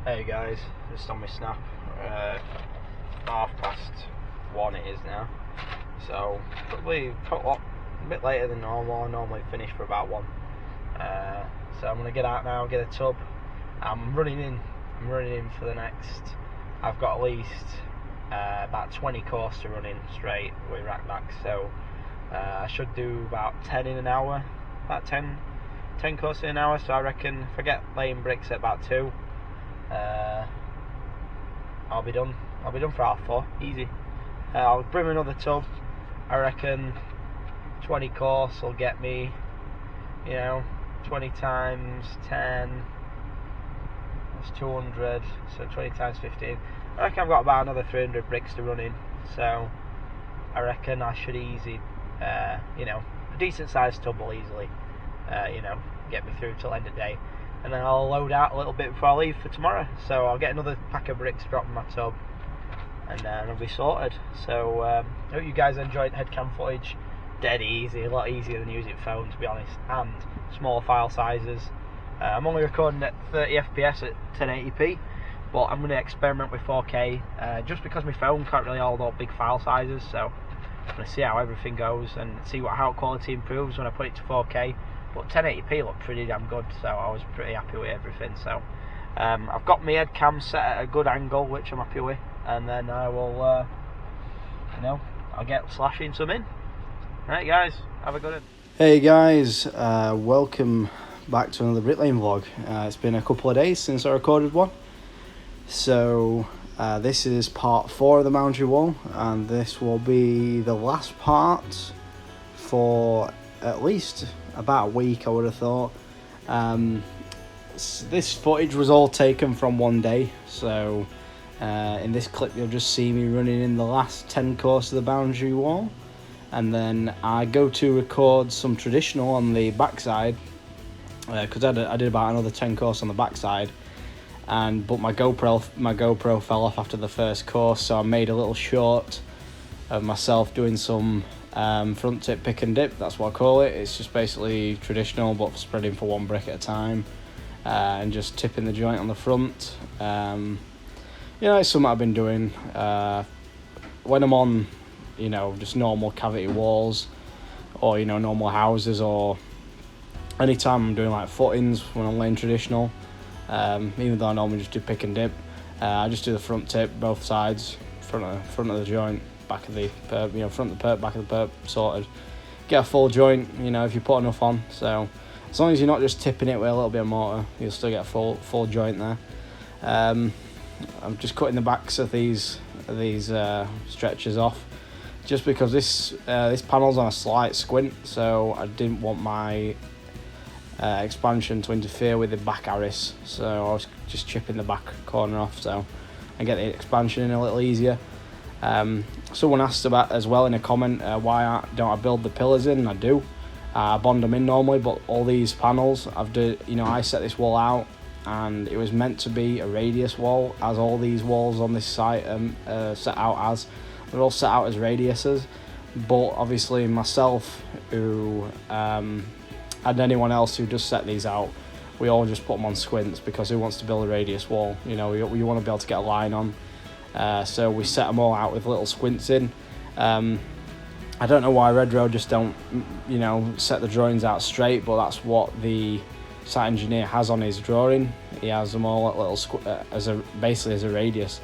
Hey guys, just on my snap. 1:30 it is now. So probably a bit later than normal. I normally finish for about 1. So I'm gonna get out now, get a tub. I'm running in for the next. I've got at least about 20 courses to run in straight with rack backs. So I should do about 10 in an hour. About 10 courses in an hour. So I reckon if I get laying bricks at about 2. I'll be done for 4:30, easy. I'll bring another tub. I reckon 20 course will get me, 20 times 10, that's 200, so 20 times 15. I reckon I've got about another 300 bricks to run in, so I reckon I should easy, a decent sized tub will easily, get me through till end of day. And then I'll load out a little bit before I leave for tomorrow. So I'll get another pack of bricks, drop in my tub, and then I'll be sorted. So I hope you guys enjoyed Headcam footage. Dead easy, a lot easier than using phone, to be honest, and small file sizes. I'm only recording at 30 FPS at 1080p, but I'm going to experiment with 4K just because my phone can't really hold all big file sizes. So I'm going to see how everything goes and see how quality improves when I put it to 4K. But 1080p looked pretty damn good, so I was pretty happy with everything. So I've got my Headcam set at a good angle, which I'm happy with, and then I will, I'll get slashing some in. Right, guys, have a good one. Hey guys, welcome back to another Bricklaying vlog. It's been a couple of days since I recorded one, so this is part 4 of the boundary wall, and this will be the last part for at least about a week, I would have thought. This footage was all taken from one day, so in this clip you'll just see me running in the last 10 course of the boundary wall, and then I go to record some traditional on the backside because I did about another 10 course on the backside, but my GoPro fell off after the first course, so I made a little short of myself doing some front tip pick and dip. That's what I call it. It's just basically traditional but spreading for 1 brick at a time, and just tipping the joint on the front. It's something I've been doing when I'm on just normal cavity walls, or normal houses, or anytime I'm doing like footings when I'm laying traditional. Even though I normally just do pick and dip, I just do the front tip both sides, front of the joint, back of the perp, front of the perp, back of the perp, sorted. Get a full joint, if you put enough on. So as long as you're not just tipping it with a little bit of mortar, you'll still get a full joint there. I'm just cutting the backs of these stretchers off, just because this panel's on a slight squint, so I didn't want my expansion to interfere with the back arris, so I was just chipping the back corner off so I get the expansion in a little easier. Someone asked about as well in a comment, why don't I build the pillars in? I do. I bond them in normally, but all these panels, I set this wall out, and it was meant to be a radius wall, as all these walls on this site set out as. They're all set out as radiuses, but obviously myself, and anyone else who just set these out, we all just put them on squints, because who wants to build a radius wall? We want to be able to get a line on. So we set them all out with little squints in. I don't know why Red Road just don't, set the drawings out straight, but that's what the site engineer has on his drawing. He has them all at little basically as a radius.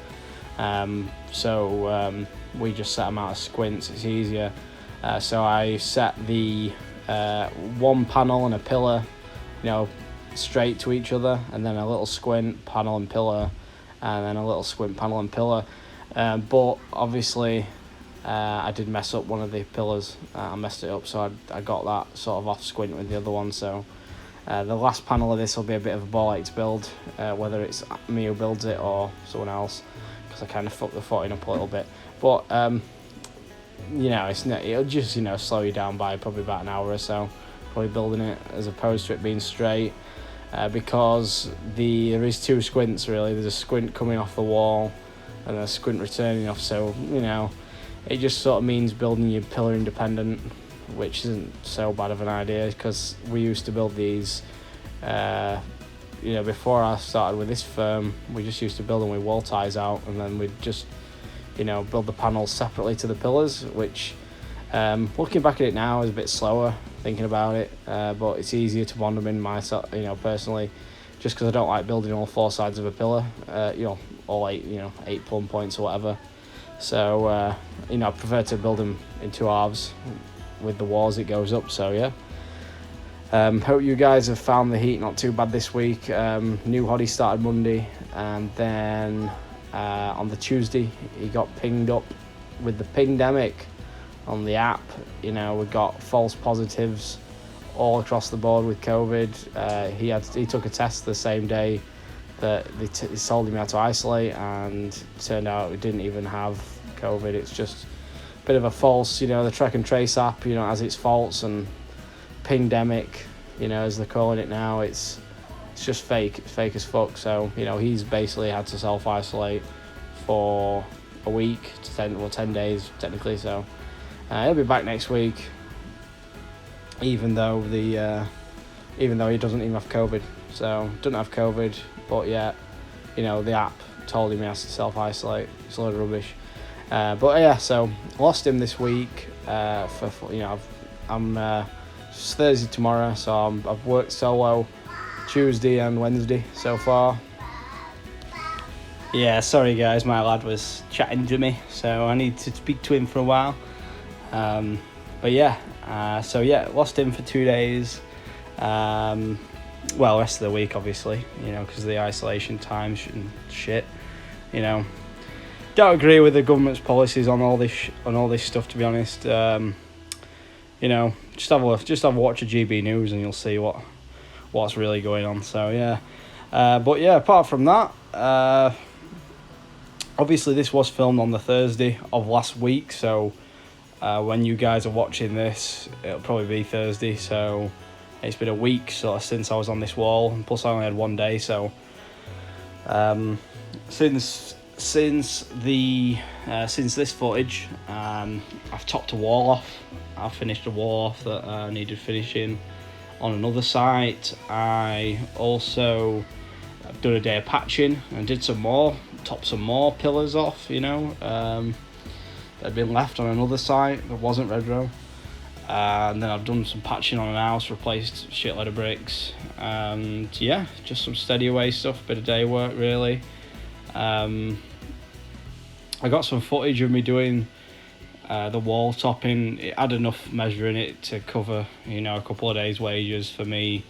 So we just set them out as squints. It's easier. So I set the one panel and a pillar, straight to each other, and then a little squint panel and pillar, and then a little squint panel and pillar. But obviously I did mess up one of the pillars. I messed it up, so I got that sort of off squint with the other one. So the last panel of this will be a bit of a ball ache to build, whether it's me who builds it or someone else, because I kind of fucked the footing up a little bit. But it'll just slow you down by probably about an hour or so, probably building it, as opposed to it being straight, because there is 2 squints really. There's a squint coming off the wall and a squint returning off, so it just sort of means building your pillar independent, which isn't so bad of an idea, because we used to build these before I started with this firm, we just used to build them with wall ties out, and then we'd just, build the panels separately to the pillars, which, looking back at it now, is a bit slower, thinking about it, but it's easier to bond them in myself, personally, just because I don't like building all four sides of a pillar, all eight plumb points or whatever. So, I prefer to build them in two halves with the walls it goes up, so yeah. Hope you guys have found the heat not too bad this week. New hoddy started Monday, and then on the Tuesday he got pinged up with the pingdemic on the app. We got false positives all across the board with COVID. He took a test the same day that they told him how to isolate, and it turned out he didn't even have COVID. It's just a bit of a false, the track and trace app, has its faults, and pingdemic, as they're calling it now, it's just fake. It's fake as fuck. So, he's basically had to self-isolate for a week to 10 days technically. So he'll be back next week, even though he doesn't even have COVID. So doesn't have COVID, but yeah, the app told him he has to self-isolate. It's a load of rubbish. But yeah, so lost him this week. It's Thursday tomorrow, so I've worked solo Tuesday and Wednesday so far. Yeah, sorry guys, my lad was chatting to me, so I need to speak to him for a while. But yeah, lost him for 2 days. Rest of the week obviously, because of the isolation times and shit. Don't agree with the government's policies on all this stuff, to be honest. Just have a watch of GB News and you'll see what's really going on. So yeah, but yeah, apart from that, obviously this was filmed on the Thursday of last week. So when you guys are watching this, it'll probably be Thursday. So it's been a week sort of since I was on this wall, and plus I only had 1 day. So since this footage, I've topped a wall off. I've finished a wall off that needed finishing on another site. I also have done a day of patching and did topped some more pillars off, that had been left on another site that wasn't red row. And then I've done some patching on an house, replaced a shitload of bricks, and yeah, just some steady away stuff, bit of day work really. I got some footage of me doing the wall topping. It had enough measuring it to cover, a couple of days' wages for me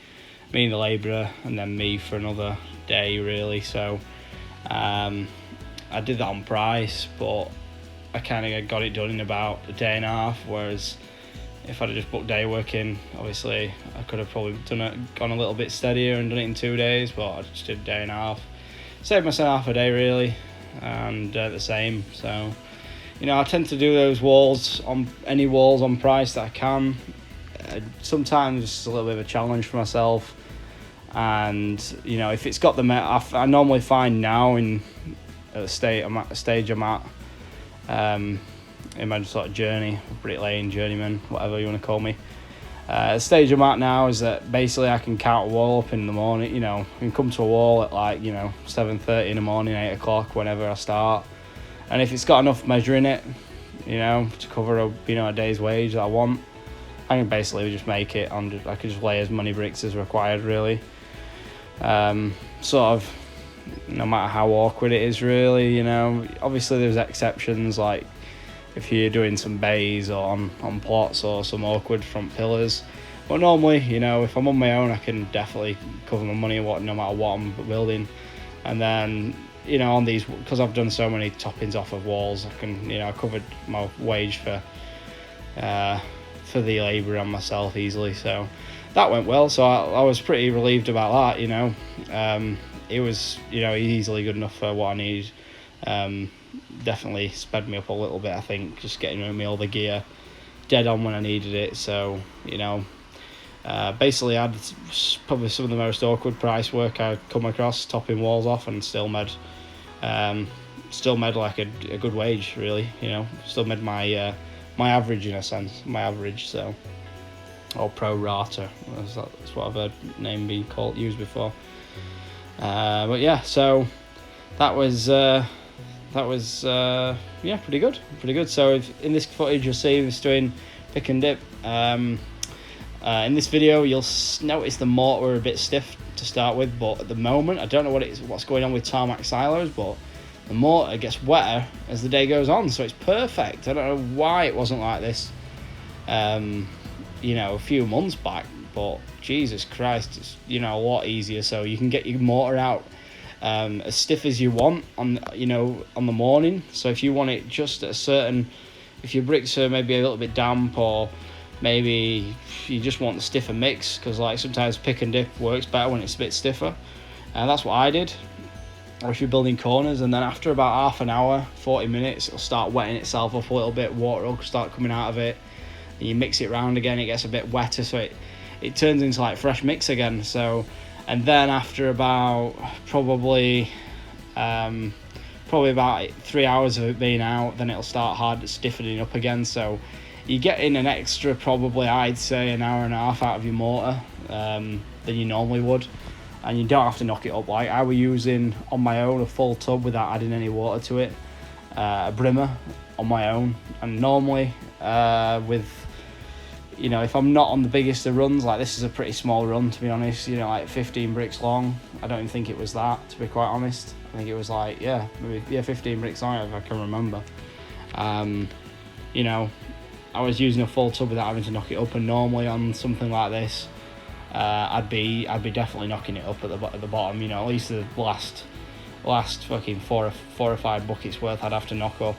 and the labourer, and then me for another day really. So I did that on price, but I kind of got it done in about a day and a half, whereas if I'd have just booked day work in, obviously I could have probably gone a little bit steadier and done it in 2 days, but I just did a day and a half. Saved myself half a day really, and the same. So I tend to do those walls on any walls on price that I can. Sometimes it's a little bit of a challenge for myself, and if it's got I normally find now at the stage I'm at in my sort of journey, bricklaying journeyman, whatever you want to call me. The stage I'm at now is that basically I can count a wall up in the morning. I can come to a wall at 7:30 in the morning, 8 o'clock, whenever I start. And if it's got enough measure in it, to cover a day's wage that I want, I can basically just make it. I can just lay as many bricks as required, really. Sort of, no matter how awkward it is, really. Obviously there's exceptions, like if you're doing some bays or on plots or some awkward front pillars. But normally, if I'm on my own, I can definitely cover my money no matter what I'm building. And then, on these, because I've done so many toppings off of walls, I can, I covered my wage for the labour and myself easily. So that went well. So I was pretty relieved about that, It was, easily good enough for what I needed. Definitely sped me up a little bit, I think, just getting me all the gear dead on when I needed it. So basically I had probably some of the most awkward price work I'd come across, topping walls off, and still made like a good wage, really. Still made my average, in a sense, so, or pro rata, that's what I've heard name being used before. But yeah, so that was yeah, pretty good. So in this footage you'll see us doing pick and dip. In this video you'll notice the mortar were a bit stiff to start with, but at the moment I don't know what's going on with tarmac silos, but the mortar gets wetter as the day goes on, so it's perfect. I don't know why it wasn't like this a few months back, but Jesus Christ, it's a lot easier. So you can get your mortar out as stiff as you want on the morning. So if you want it just at a certain, if your bricks are maybe a little bit damp, or maybe you just want the stiffer mix, because like sometimes pick and dip works better when it's a bit stiffer, and that's what I did. Or if you're building corners, and then after about half an hour, 40 minutes, it'll start wetting itself up a little bit, water will start coming out of it, and you mix it around again, it gets a bit wetter, so it turns into like fresh mix again. So, and then after about probably about 3 hours of it being out, then it'll start hard stiffening up again. So you get in an extra, probably I'd say an hour and a half out of your mortar than you normally would, and you don't have to knock it up. Like I was using on my own a full tub without adding any water to it, a brimmer on my own, and normally with if I'm not on the biggest of runs, like this is a pretty small run to be honest, like 15 bricks long. I don't even think it was that, to be quite honest. I think it was like maybe 15 bricks long if I can remember. I was using a full tub without having to knock it up, and normally on something like this I'd be definitely knocking it up at the bottom, at least the last fucking four or five buckets worth I'd have to knock up,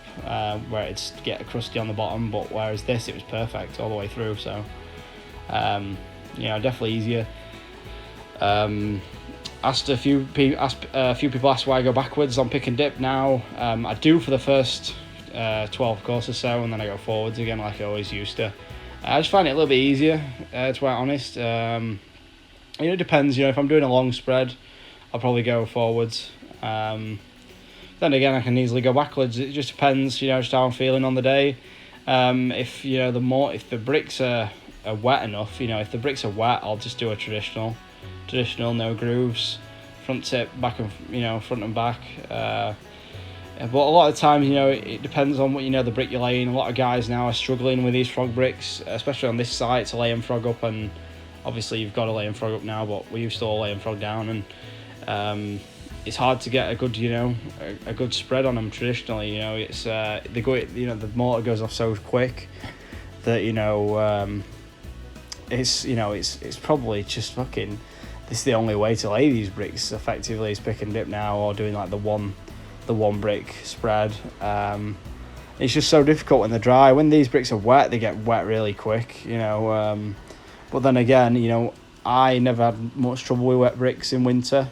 where it'd get crusty on the bottom. But whereas this, it was perfect all the way through. So definitely easier. A few people asked why I go backwards on pick and dip now. I do for the first 12 course or so, and then I go forwards again like I always used to. I just find it a little bit easier, to be quite honest. It depends, if I'm doing a long spread, I'll probably go forwards. Then again, I can easily go backwards. It just depends, just how I'm feeling on the day. If the bricks are wet enough, if the bricks are wet, I'll just do a traditional, no grooves, front tip, back and front and back. But a lot of the time, it depends on what the brick you're laying. A lot of guys now are struggling with these frog bricks, especially on this site, to lay them frog up, and obviously you've got to lay them frog up now, but we used to all lay them frog down, and it's hard to get a good a good spread on them traditionally. It's the mortar goes off so quick that it's probably just fucking, this is the only way to lay these bricks effectively, is pick and dip now, or doing like the one brick spread. It's just so difficult when they're dry. When these bricks are wet, they get wet really quick, but then again, I never had much trouble with wet bricks in winter,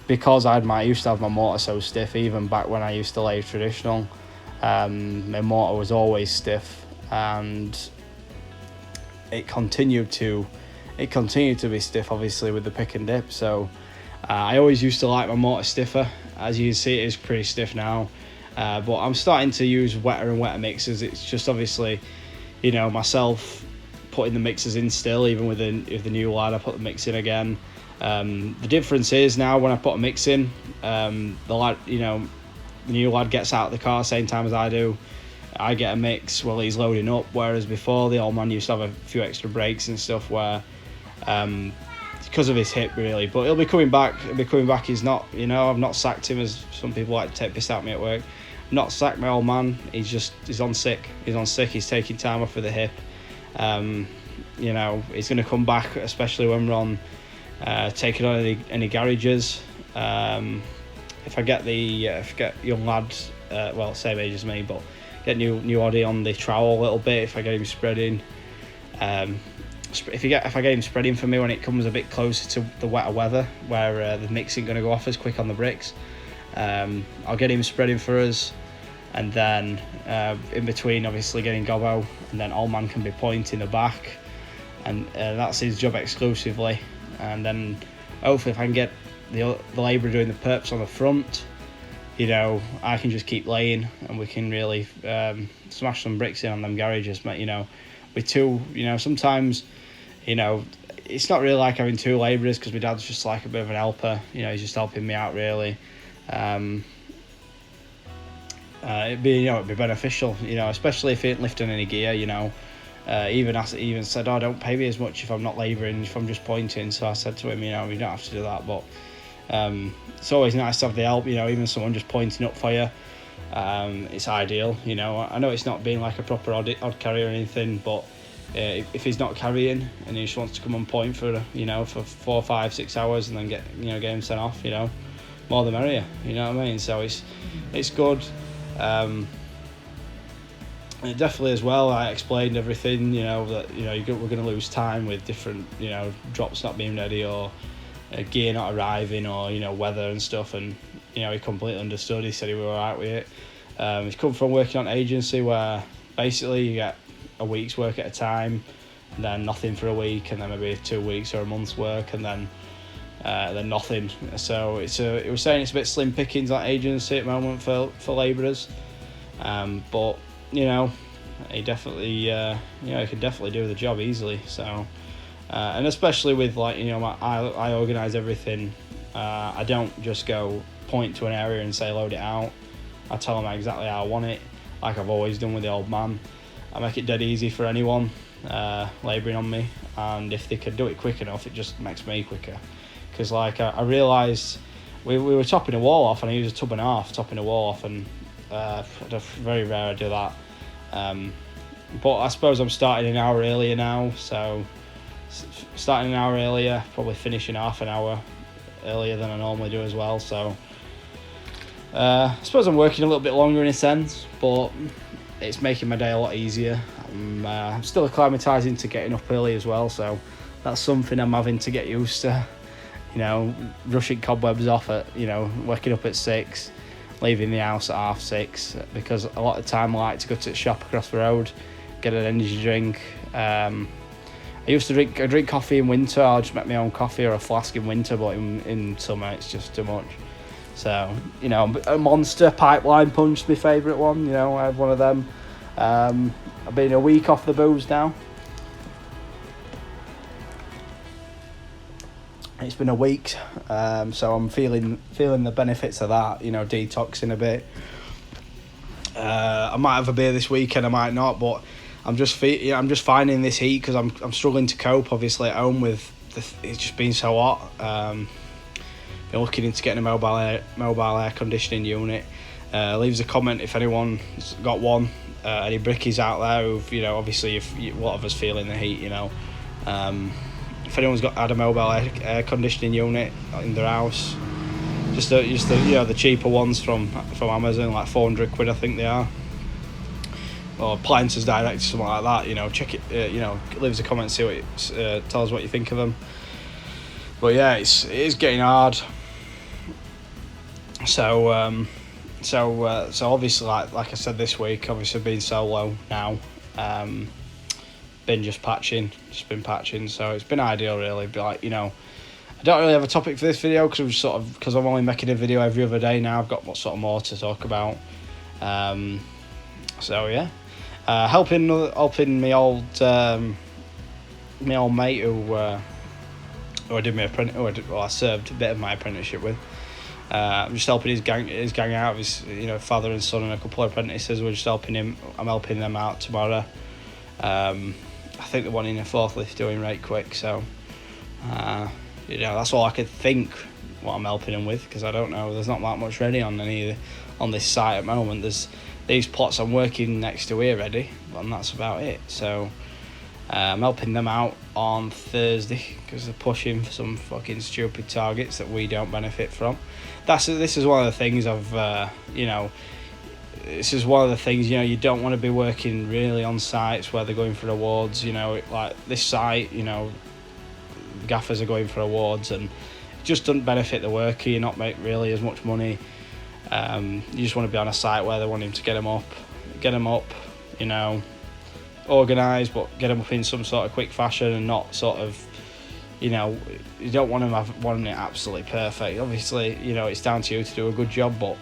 because I used to have my mortar so stiff. Even back when I used to lay traditional, my mortar was always stiff, and it continued to be stiff, obviously, with the pick and dip. So I always used to like my mortar stiffer. As you can see, it is pretty stiff now, but I'm starting to use wetter and wetter mixers. It's just obviously, myself putting the mixers in still, even with the new lad, I put the mix in again. The difference is now when I put a mix in, the lad, the new lad gets out of the car same time as I do. I get a mix while he's loading up, whereas before the old man used to have a few extra breaks and stuff where, because of his hip really, but he'll be coming back. He's not, I've not sacked him, as some people like to take piss at me at work. I've not sacked my old man. He's on sick. He's taking time off with the hip. He's going to come back, especially when we're on taking on any garages. If I get young lads, same age as me, but get new hoddy on the trowel a little bit, if I get him spreading. If I get him spreading for me when it comes a bit closer to the wetter weather, where the mix ain't going to go off as quick on the bricks, I'll get him spreading for us, and then in between, obviously getting gobbo, and then old man can be pointing the back, and that's his job exclusively. And then hopefully if I can get the labourer doing the perps on the front, I can just keep laying, and we can really smash some bricks in on them garages. But with two, sometimes, it's not really like having two labourers, because my dad's just like a bit of an helper. You know, he's just helping me out really. It'd be beneficial, you know, especially if it ain't lifting any gear, you know. Even said, oh, don't pay me as much if I'm not labouring, if I'm just pointing. So I said to him, you know, you don't have to do that, but it's always nice to have the help, you know, even someone just pointing up for you. It's ideal, you know. I know it's not being like a proper odd carry or anything, but if he's not carrying and he just wants to come on point for, you know, for 4, 5, 6 hours and then get him sent off, you know, more the merrier, you know what I mean? So it's good. And definitely as well, I explained everything, you know, that, you know, we're going to lose time with different, you know, drops not being ready, or gear not arriving, or, you know, weather and stuff. And, you know, he completely understood. He said he was alright with it. He's come from working on agency where basically you get a week's work at a time, and then nothing for a week, and then maybe 2 weeks or a month's work, and then nothing. So it was saying it's a bit slim pickings at agency at the moment for labourers, but, you know, he definitely he can definitely do the job easily. So and especially with, like, you know, I organise everything. I don't just go point to an area and say load it out. I tell them exactly how I want it, like I've always done with the old man. I make it dead easy for anyone labouring on me, and if they can do it quick enough, it just makes me quicker. Because, like, I realised we were topping a wall off, and I used a tub and a half topping a wall off, and very rare I do that. But I suppose I'm starting an hour earlier now, so starting an hour earlier, probably finishing half an hour earlier than I normally do as well. So I suppose I'm working a little bit longer in a sense, but it's making my day a lot easier. I'm still acclimatising to getting up early as well, so that's something I'm having to get used to. You know, rushing cobwebs off at, you know, waking up at 6, leaving the house at 6:30, because a lot of the time I like to go to the shop across the road, get an energy drink. I used to drink coffee in winter. I'll just make my own coffee or a flask in winter, but in summer it's just too much. So, you know, a Monster Pipeline Punch, my favourite one. You know, I have one of them. I've been a week off the booze now. It's been a week, so I'm feeling the benefits of that, you know, detoxing a bit. I might have a beer this weekend, I might not, but I'm just finding this heat, because I'm struggling to cope, obviously, at home with it's just been so hot. Been looking into getting a mobile air conditioning unit. Leaves a comment if anyone's got one. Any brickies out there who've, you know, obviously if a lot of us feeling the heat, you know. If anyone's had a mobile air conditioning unit in their house, just the you know, the cheaper ones from Amazon, like 400 quid I think they are, or Appliances Direct, something like that. You know, check it. You know, leave us a comment, see what tell us what you think of them. But yeah, it is getting hard. So obviously, like I said, this week, obviously being solo now. Been just been patching, so it's been ideal really. But, like, you know, I don't really have a topic for this video, because I'm only making a video every other day now. I've got sort of more to talk about. So yeah, helping my old mate who I did I served a bit of my apprenticeship with. I'm just helping his gang out. His, you know, father and son and a couple of apprentices. We're just helping him. I'm helping them out tomorrow. I think they're wanting a forklift doing right quick, so you know, that's all I could think what I'm helping them with, because I don't know, there's not that much ready on this site at the moment. There's these plots I'm working next to here ready, and that's about it. So I'm helping them out on Thursday, because they're pushing for some fucking stupid targets that we don't benefit from. This is one of the things you know, this is one of the things, you know, you don't want to be working really on sites where they're going for awards. You know, like this site, you know, gaffers are going for awards, and it just doesn't benefit the worker. You're not make really as much money. You just want to be on a site where they want him to get them up, you know, organised, but get them up in some sort of quick fashion, and not sort of, you know, you don't want them wanting it absolutely perfect. Obviously, you know, it's down to you to do a good job, but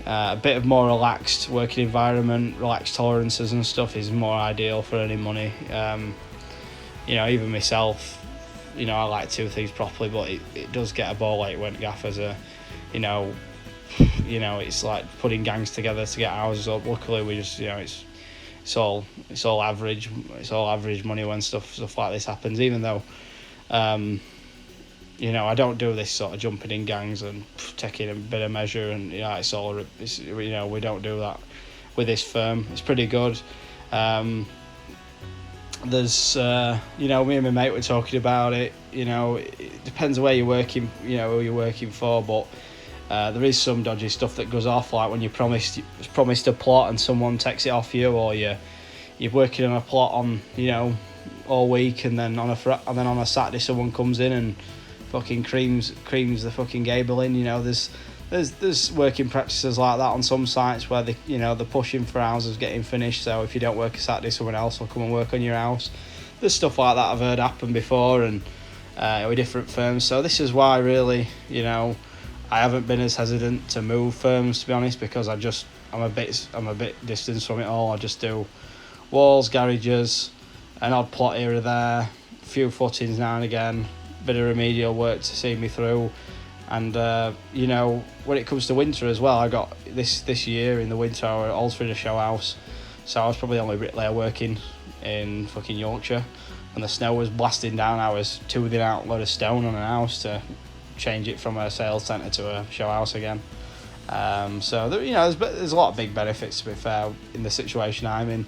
a bit of more relaxed working environment, relaxed tolerances and stuff is more ideal for earning money. You know, even myself, you know, I like to do things properly, but it does get a ball ache when gaffers are, you know, it's like putting gangs together to get houses up. Luckily, we just, you know, it's all average. It's all average money when stuff like this happens. Even though, you know, I don't do this sort of jumping in gangs and taking a bit of measure, and you know, you know, we don't do that with this firm. It's pretty good. There's, you know, me and my mate were talking about it. You know, it depends where you're working, you know, who you're working for, but there is some dodgy stuff that goes off, like when you're promised a plot and someone takes it off you, or you're working on a plot on, you know, all week, and then on a Saturday someone comes in and fucking creams the fucking gable in. You know, there's working practices like that on some sites where they're pushing for houses getting finished, so if you don't work a Saturday, someone else will come and work on your house. There's stuff like that I've heard happen before, and with different firms. So this is why, really, you know, I haven't been as hesitant to move firms, to be honest, because I'm a bit distanced from it all. I just do walls, garages, an odd plot here or there, a few footings now and again, bit of remedial work to see me through. And you know, when it comes to winter as well, I got this year in the winter I was altering a show house, so I was probably the only bricklayer working in fucking Yorkshire. When the snow was blasting down, I was toothing out a load of stone on an house to change it from a sales centre to a show house again. So there, you know, there's a lot of big benefits, to be fair, in the situation I'm in.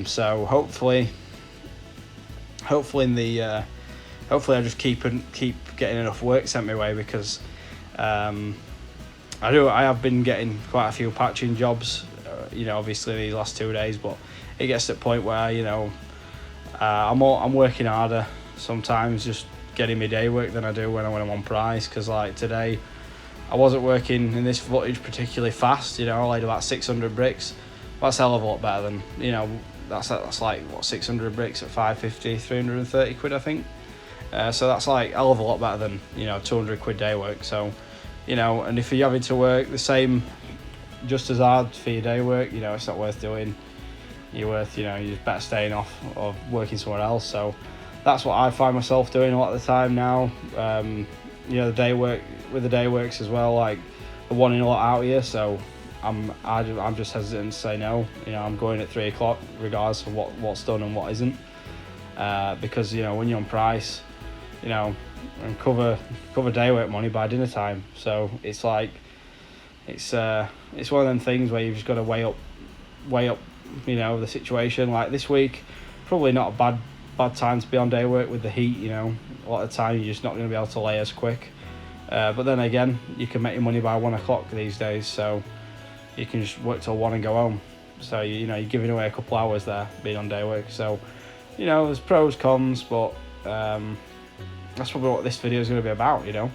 So hopefully I just keep getting enough work sent my way, because I have been getting quite a few patching jobs, you know, obviously these last 2 days, but it gets to the point where, you know, I'm working harder sometimes just getting my day work than I do when I'm on price, because like today I wasn't working in this footage particularly fast. You know, I laid about 600 bricks. That's a hell of a lot better than, you know, that's like what, 600 bricks at 550, 330 quid I think. So that's like a hell of a lot better than, you know, 200 quid day work. So, you know, and if you're having to work the same, just as hard for your day work, you know, it's not worth doing. You're just better staying off or working somewhere else. So that's what I find myself doing a lot of the time now. You know, the day works as well, like the wanting a lot out here. So I'm just hesitant to say no. You know, I'm going at 3 o'clock regardless of what's done and what isn't, because, you know, when you're on price, you know, and cover day work money by dinner time. So it's like it's one of them things where you've just got to weigh up, you know, the situation. Like this week, probably not a bad time to be on day work with the heat. You know, a lot of the time you're just not going to be able to lay as quick. But then again, you can make your money by 1 o'clock these days, so you can just work till 1 and go home. So you know, you're giving away a couple hours there being on day work. So, you know, there's pros, cons, but that's probably what this video is going to be about. You know,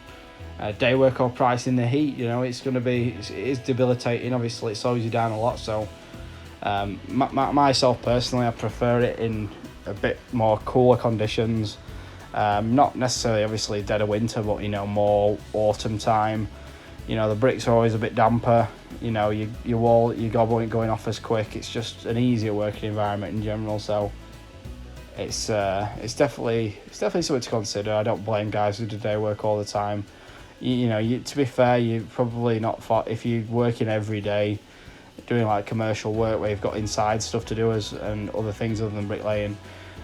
day work or price in the heat. You know, it is debilitating. Obviously, it slows you down a lot. So myself personally, I prefer it in a bit more cooler conditions. Not necessarily obviously dead of winter, but, you know, more autumn time. You know, the bricks are always a bit damper. You know, your gob ain't going off as quick. It's just an easier working environment in general. So it's definitely something to consider. I don't blame guys who do day work all the time. You know, to be fair, you're probably not if you're working every day doing like commercial work where you've got inside stuff to do and other things other than bricklaying,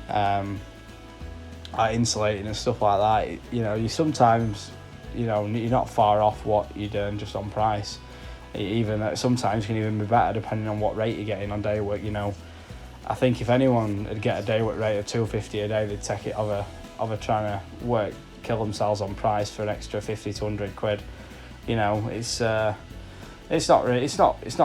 like insulating and stuff like that. You know, you sometimes, you know, you're not far off what you're doing just on price. Even sometimes can even be better depending on what rate you're getting on day work. You know, I think if anyone would get a day work rate of $250 a day, they'd take it over trying to kill themselves on price for an extra 50 to 100 quid. You know, it's not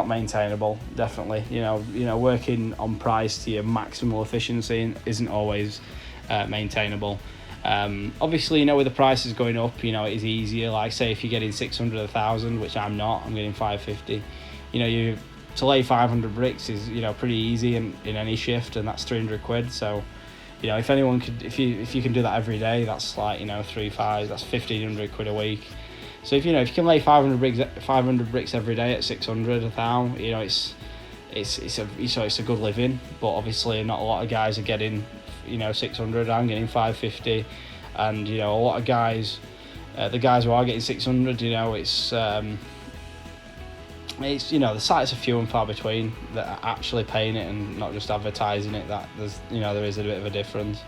maintainable. Definitely, you know, working on price to your maximal efficiency isn't always maintainable. Obviously, you know, with the prices going up, you know, it is easier. Like, say if you're getting 600, 1,000, which I'm not, I'm getting 550. You know, to lay 500 bricks is, you know, pretty easy in any shift, and that's 300 quid. So, you know, if you can do that every day, that's like, you know, 3-5, that's 1,500 quid a week. So if you can lay 500 bricks every day at 600, 1,000, you know, it's a good living. But obviously, not a lot of guys are getting, you know, 600. I'm getting 550. and you know, a lot of guys, the guys who are getting 600, you know, it's you know, the sites are few and far between that are actually paying it and not just advertising it. That there's, you know, there is a bit of a difference.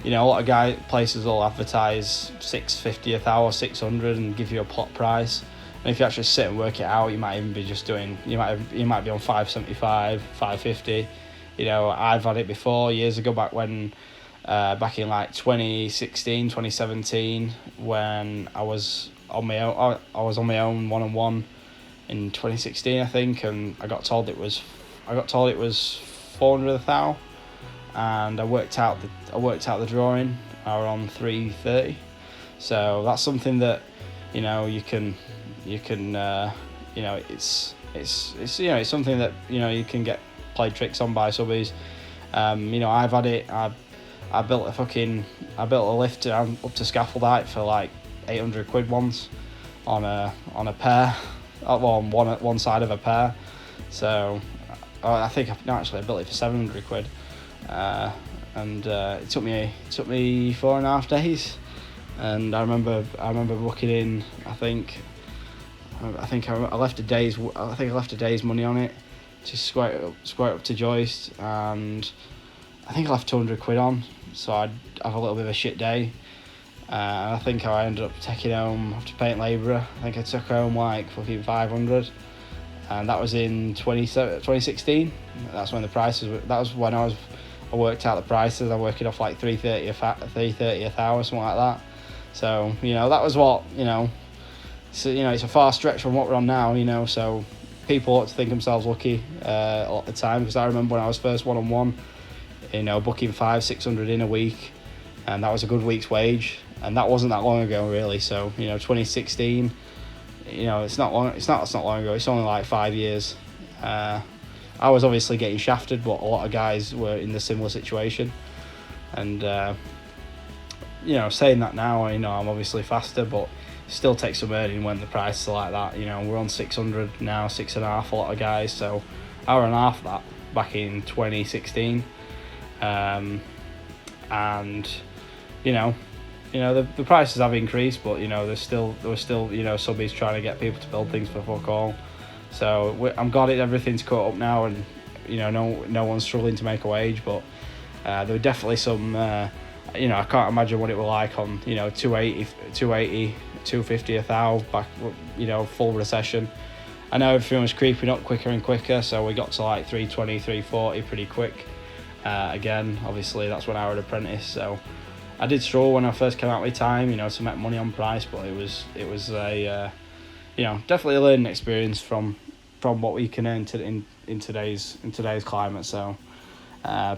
You know, a lot of places will advertise $650 a thou or 600 and give you a plot price. And if you actually sit and work it out, you might even be just doing, you might be on 575, 550. You know, I've had it before years ago, back when, back in like 2016, 2017, when I was on my own. I was on my own one-on-one in 2016, I think, and I got told it was 400 a thou. And I worked out the drawing. I was on 330, so that's something that, you know, you can you know, it's you know, it's something that, you know, you can get played tricks on by subbies. You know, I've had it. I built a lift up to scaffold height for like 800 quid once on a pair, well, on one side of a pair. So I think I built it for 700 quid. And it took me 4.5 days, and I remember booking in. I think I left a day's money on it to square it up to joist, and I think I left 200 quid on, so I'd have a little bit of a shit day. And I think I ended up taking home, after paying labourer, I think I took home like fucking 500. And that was in 2016. That's when the prices. That was when I worked out the prices. I worked it off like 330 a thou or something like that. So, you know, that was what, you know. So, you know, it's a far stretch from what we're on now, you know. So people ought to think themselves lucky a lot of the time, because I remember when I was first one-on-one, you know, booking 500-600 in a week, and that was a good week's wage, and that wasn't that long ago really. So, you know, 2016. You know, it's not long ago. It's only like 5 years. I was obviously getting shafted, but a lot of guys were in the similar situation. And you know, saying that now, you know, I'm obviously faster, but it still takes some earning when the prices are like that. You know, we're on 600 now, 6.5. A lot of guys, so hour and a half that back in 2016. And you know, the prices have increased, but, you know, there was still, you know, subbies trying to get people to build things for fuck all. So I'm glad everything's caught up now, and, you know, no one's struggling to make a wage. But there were definitely some, you know, I can't imagine what it was like on, you know, 280, 250 a thou back, you know, full recession. I know everything was creeping up quicker and quicker, so we got to like 320, 340 pretty quick. Again, obviously that's when I was an apprentice, so I did struggle when I first came out with time, you know, to make money on price, but it was a, you know, definitely a learning experience from what we can earn in today's climate. So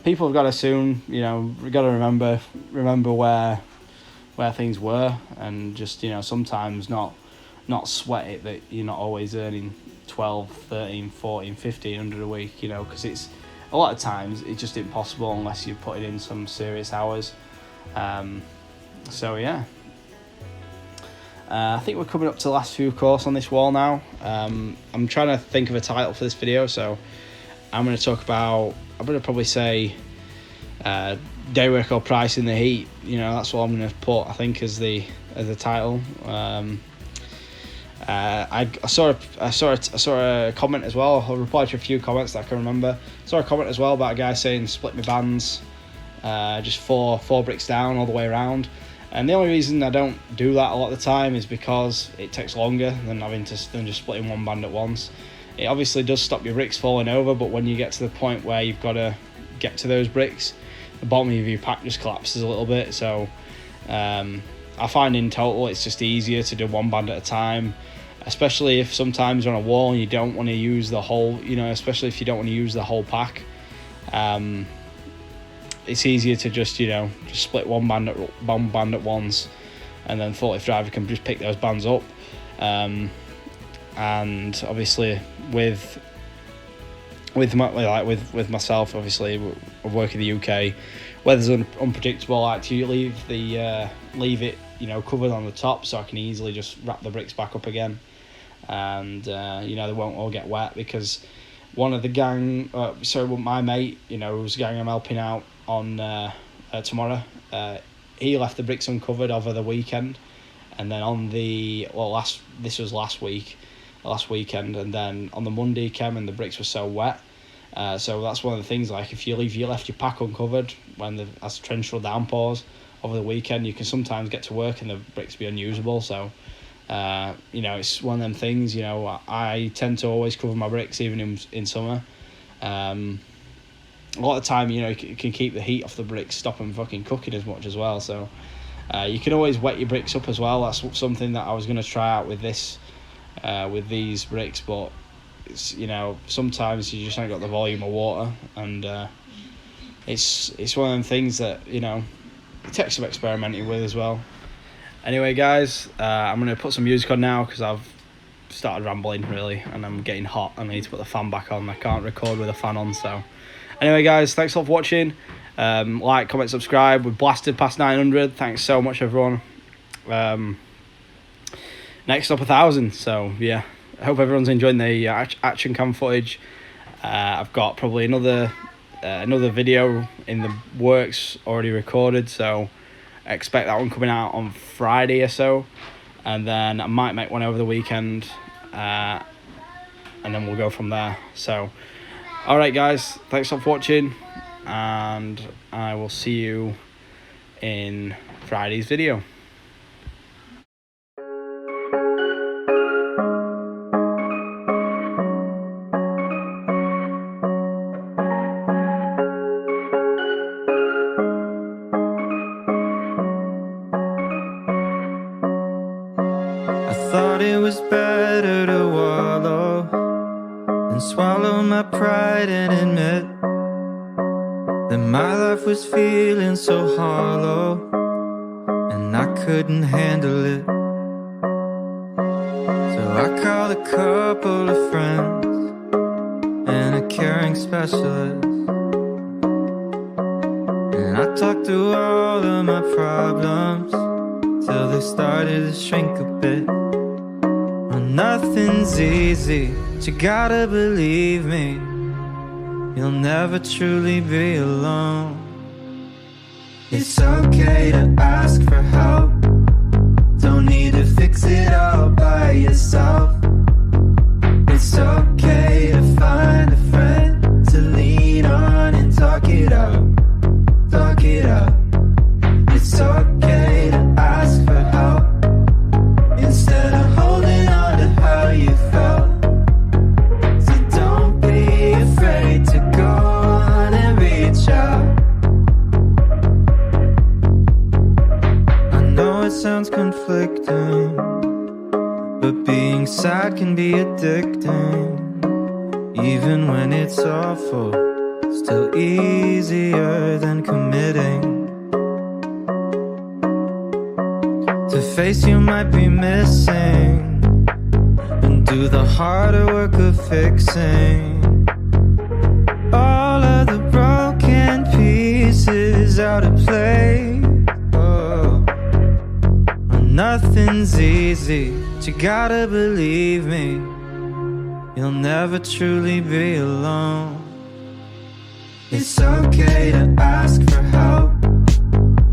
people have got to soon, you know, we've got to remember where things were, and just, you know, sometimes not sweat it that you're not always earning 12, 13, 14, 1500 a week, you know, because it's a lot of times it's just impossible unless you're putting in some serious hours. So yeah, I think we're coming up to the last few course on this wall now. I'm trying to think of a title for this video, so I'm going to probably say day work or price in the heat. You know, that's what I'm going to put, I think, as the title. I saw a comment as well. I'll reply to a few comments that I can remember. I saw a comment as well about a guy saying split my bands, just four bricks down all the way around. And the only reason I don't do that a lot of the time is because it takes longer than just splitting one band at once. It obviously does stop your bricks falling over, but when you get to the point where you've got to get to those bricks, the bottom of your pack just collapses a little bit. So I find in total it's just easier to do one band at a time, especially if sometimes you're on a wall and you don't want to use the whole, you know, especially if you don't want to use the whole pack. It's easier to just split one band at once, and then forklift driver can just pick those bands up. And obviously with myself, obviously I work in the UK. Weather's unpredictable. I like to leave it, you know, covered on the top, so I can easily just wrap the bricks back up again, and you know, they won't all get wet, because one of the gang, my mate, you know, whose gang I'm helping out on tomorrow, he left the bricks uncovered over the weekend, and then on the this was last weekend, and then on the Monday he came and the bricks were so wet. So that's one of the things, like if you left your pack uncovered when as torrential downpours over the weekend, you can sometimes get to work and the bricks be unusable. So you know, it's one of them things. You know, I tend to always cover my bricks even in summer. A lot of time, you know, you can keep the heat off the bricks, stop them fucking cooking as much as well. So you can always wet your bricks up as well. That's something that I was going to try out with these bricks, but it's, you know, sometimes you just ain't got the volume of water, and it's one of them things that, you know, it takes some experimenting with as well. Anyway, guys, I'm going to put some music on now because I've started rambling really, and I'm getting hot. I need to put the fan back on. I can't record with a fan on. So anyway, guys, thanks a lot for watching. Like, comment, subscribe. We've blasted past 900. Thanks so much, everyone. Next up 1,000. So yeah, I hope everyone's enjoying the action cam footage. I've got probably another video in the works already recorded, so I expect that one coming out on Friday or so, and then I might make one over the weekend, and then we'll go from there. So alright guys, thanks a lot for watching, and I will see you in Friday's video. Thought it was better to wallow and swallow my pride and admit that my life was feeling so hollow and I couldn't handle it. So I called a couple of friends and a caring specialist, and I talked through all of my problems till they started to shrink a bit. Nothing's easy, but you gotta believe me, you'll never truly be alone. It's okay to ask for help, don't need to fix it all by yourself. It's okay to find a friend to lean on and talk it out, talk it out. It's okay to ask for help instead of holding on to how you felt. So don't be afraid to go on and reach out. I know it sounds conflicting, but being sad can be addicting. Even when it's awful, still easier than committing. To face you might be missing and do the harder work of fixing all of the broken pieces out of place. Oh, nothing's easy, but you gotta believe me, you'll never truly be alone. It's okay to ask for help,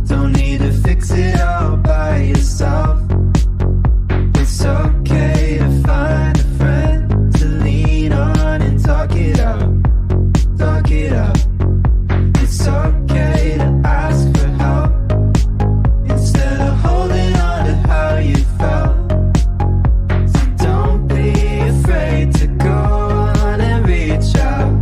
don't need to fix it all by yourself. It's okay to find a friend to lean on and talk it out, talk it out. It's okay to ask for help instead of holding on to how you felt. So don't be afraid to go on and reach out.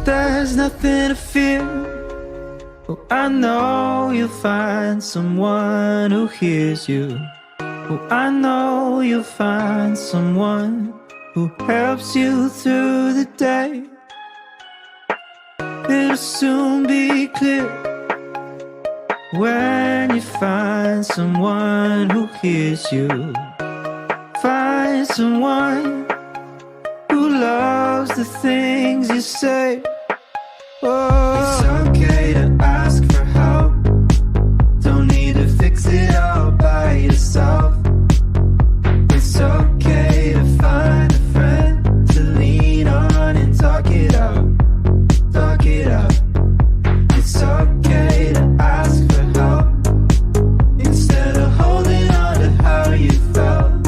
There's nothing to fear. Oh, I know you'll find someone who hears you. Oh, I know you'll find someone who helps you through the day. it'll soon be clear when you find someone who hears you. Find someone who loves the things you say. Oh, it's okay to ask for help. Don't need to fix it all by yourself. It's okay to find a friend to lean on and talk it out. Talk it out. It's okay to ask for help instead of holding on to how you felt.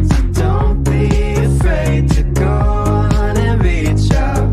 So don't be afraid to go on and reach out.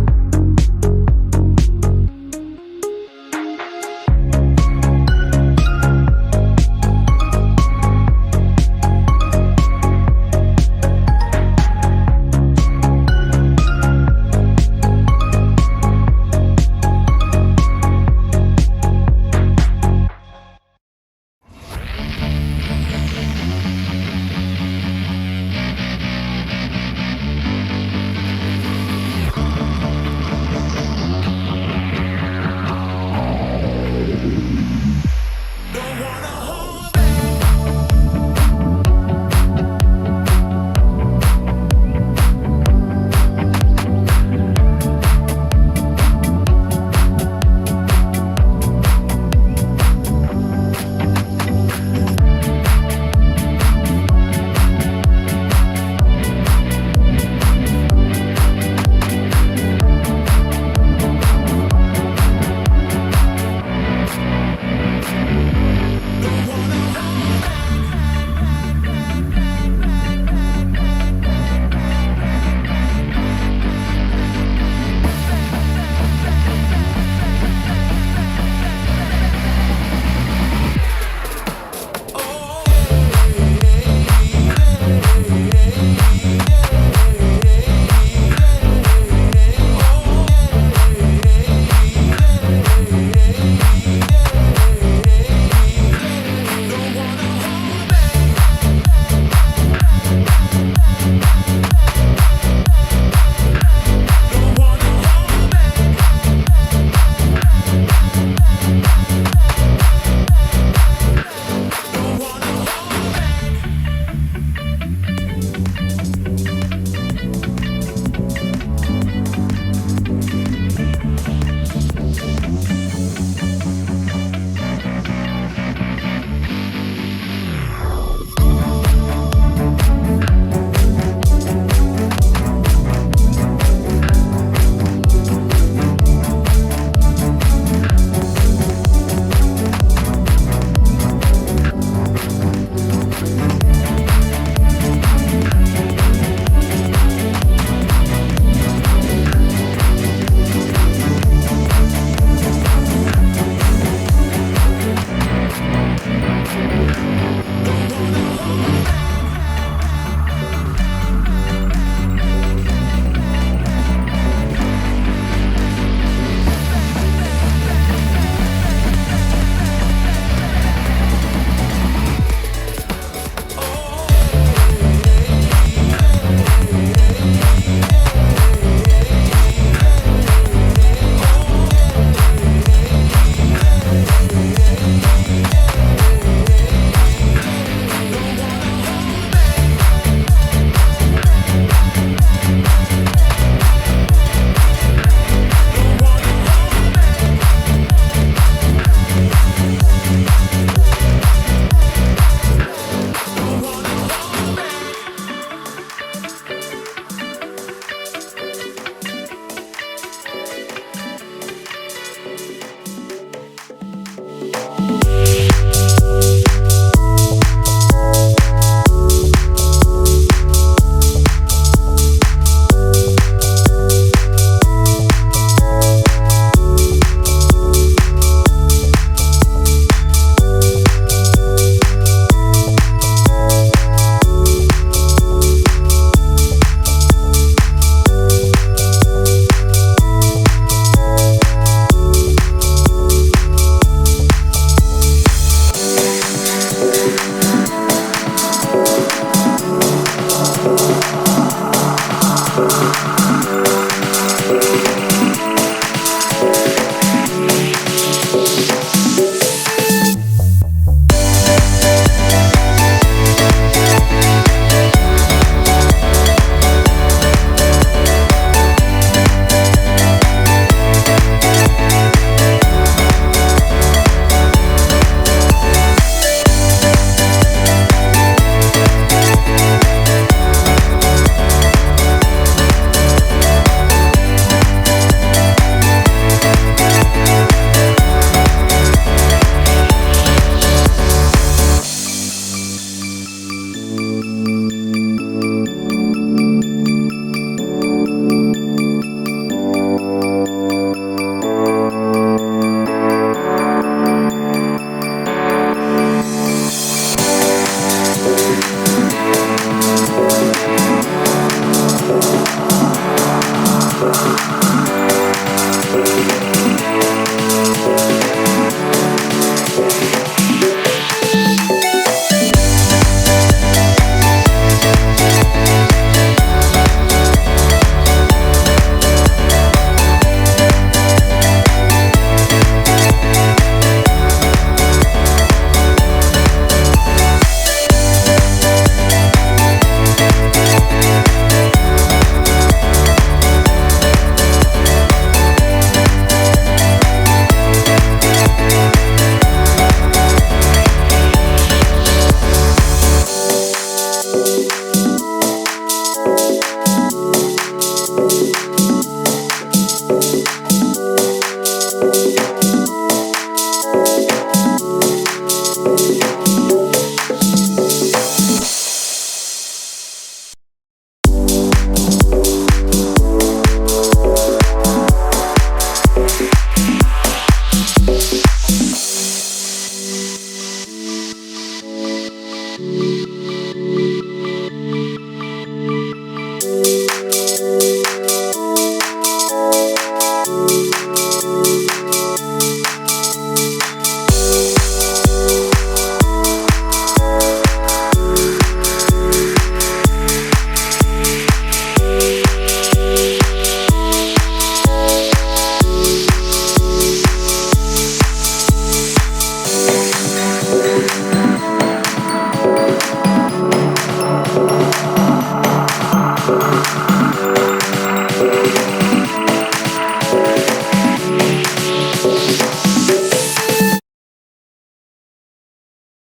Bye.